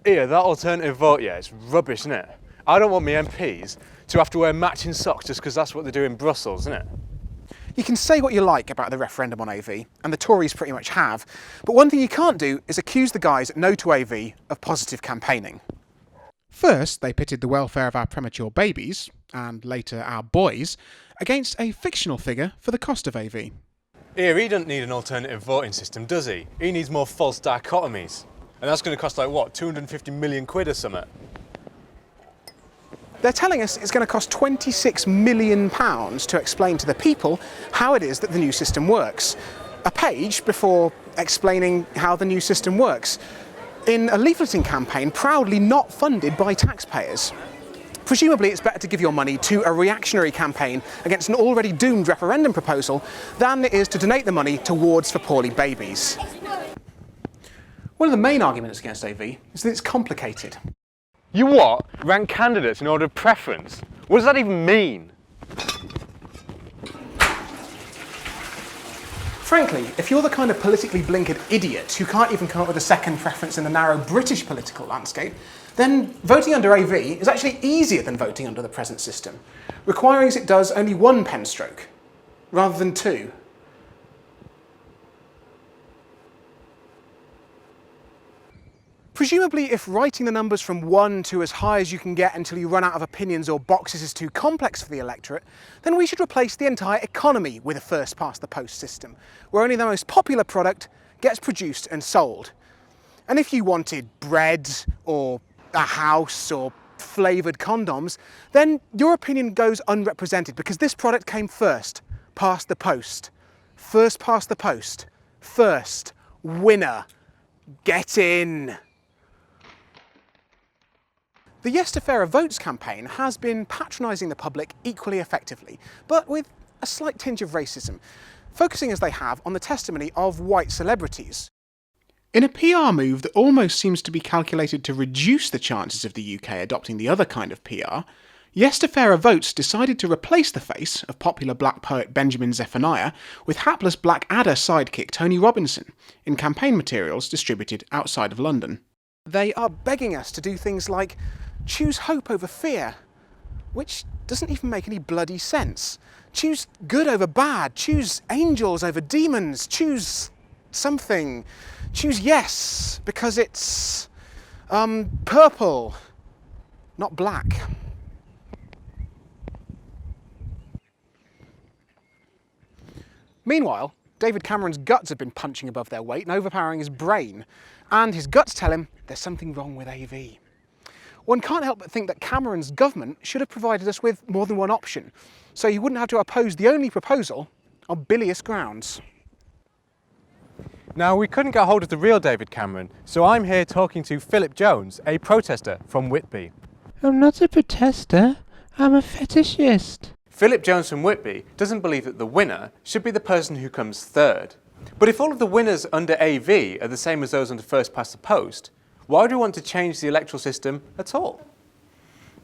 Yeah, that alternative vote, yeah, it's rubbish, isn't it? I don't want my MPs to have to wear matching socks just because that's what they do in Brussels, isn't it? You can say what you like about the referendum on AV, and the Tories pretty much have, but one thing you can't do is accuse the guys at No to AV of positive campaigning. First, they pitted the welfare of our premature babies, and later our boys, against a fictional figure for the cost of AV. Here, he doesn't need an alternative voting system, does he? He needs more false dichotomies. And that's going to cost like, what, 250 million quid or something? They're telling us it's going to cost £26 million to explain to the people how it is that the new system works. A page before explaining how the new system works. In a leafleting campaign proudly not funded by taxpayers. Presumably it's better to give your money to a reactionary campaign against an already doomed referendum proposal than it is to donate the money to wards for poorly babies. One of the main arguments against AV is that it's complicated. You what? Rank candidates in order of preference? What does that even mean? Frankly, if you're the kind of politically blinkered idiot who can't even come up with a second preference in the narrow British political landscape, then voting under AV is actually easier than voting under the present system, requiring as it does only one pen stroke, rather than two. Presumably, if writing the numbers from 1 to as high as you can get until you run out of opinions or boxes is too complex for the electorate, then we should replace the entire economy with a first-past-the-post system, where only the most popular product gets produced and sold. And if you wanted bread, or a house, or flavoured condoms, then your opinion goes unrepresented, because this product came first, past the post. First past the post. First. Winner. Get in. The Yes to Fairer Votes campaign has been patronising the public equally effectively, but with a slight tinge of racism, focusing as they have on the testimony of white celebrities. In a PR move that almost seems to be calculated to reduce the chances of the UK adopting the other kind of PR, Yes to Fairer Votes decided to replace the face of popular black poet Benjamin Zephaniah with hapless Blackadder sidekick Tony Robinson in campaign materials distributed outside of London. They are begging us to do things like choose hope over fear, which doesn't even make any bloody sense. Choose good over bad, choose angels over demons, choose something. Choose yes, because it's purple, not black. Meanwhile, David Cameron's guts have been punching above their weight and overpowering his brain, and his guts tell him there's something wrong with AV. One can't help but think that Cameron's government should have provided us with more than one option, so you wouldn't have to oppose the only proposal on bilious grounds. Now, we couldn't get hold of the real David Cameron, so I'm here talking to Philip Jones, a protester from Whitby. I'm not a protester, I'm a fetishist. Philip Jones from Whitby doesn't believe that the winner should be the person who comes third. But if all of the winners under AV are the same as those under first past the post, why do we want to change the electoral system at all?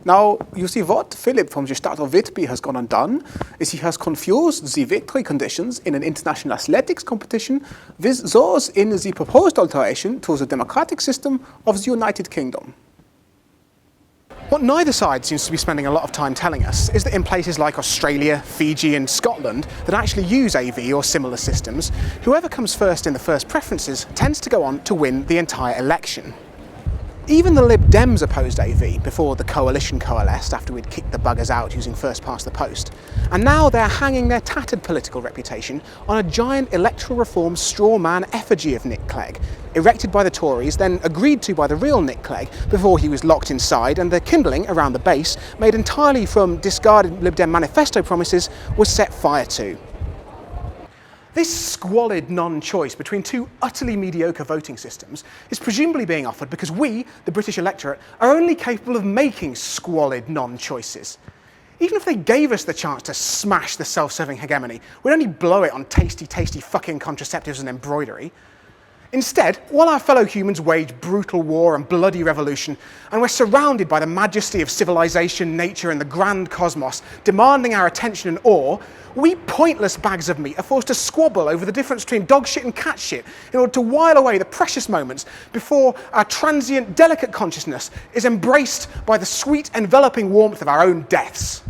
Now, you see, what Philip from the start of Whitby has gone and done is he has confused the victory conditions in an international athletics competition with those in the proposed alteration to the democratic system of the United Kingdom. What neither side seems to be spending a lot of time telling us is that in places like Australia, Fiji and Scotland that actually use AV or similar systems, whoever comes first in the first preferences tends to go on to win the entire election. Even the Lib Dems opposed AV before the coalition coalesced after we'd kicked the buggers out using first past the post. And now they're hanging their tattered political reputation on a giant electoral reform straw man effigy of Nick Clegg, erected by the Tories, then agreed to by the real Nick Clegg before he was locked inside, and the kindling around the base, made entirely from discarded Lib Dem manifesto promises, was set fire to. This squalid non-choice between two utterly mediocre voting systems is presumably being offered because we, the British electorate, are only capable of making squalid non-choices. Even if they gave us the chance to smash the self-serving hegemony, we'd only blow it on tasty, tasty fucking contraceptives and embroidery. Instead, while our fellow humans wage brutal war and bloody revolution, and we're surrounded by the majesty of civilization, nature, and the grand cosmos, demanding our attention and awe, we pointless bags of meat are forced to squabble over the difference between dog shit and cat shit in order to while away the precious moments before our transient, delicate consciousness is embraced by the sweet, enveloping warmth of our own deaths.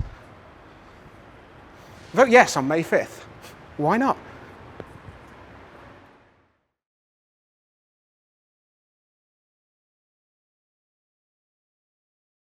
Vote yes on May 5th. Why not?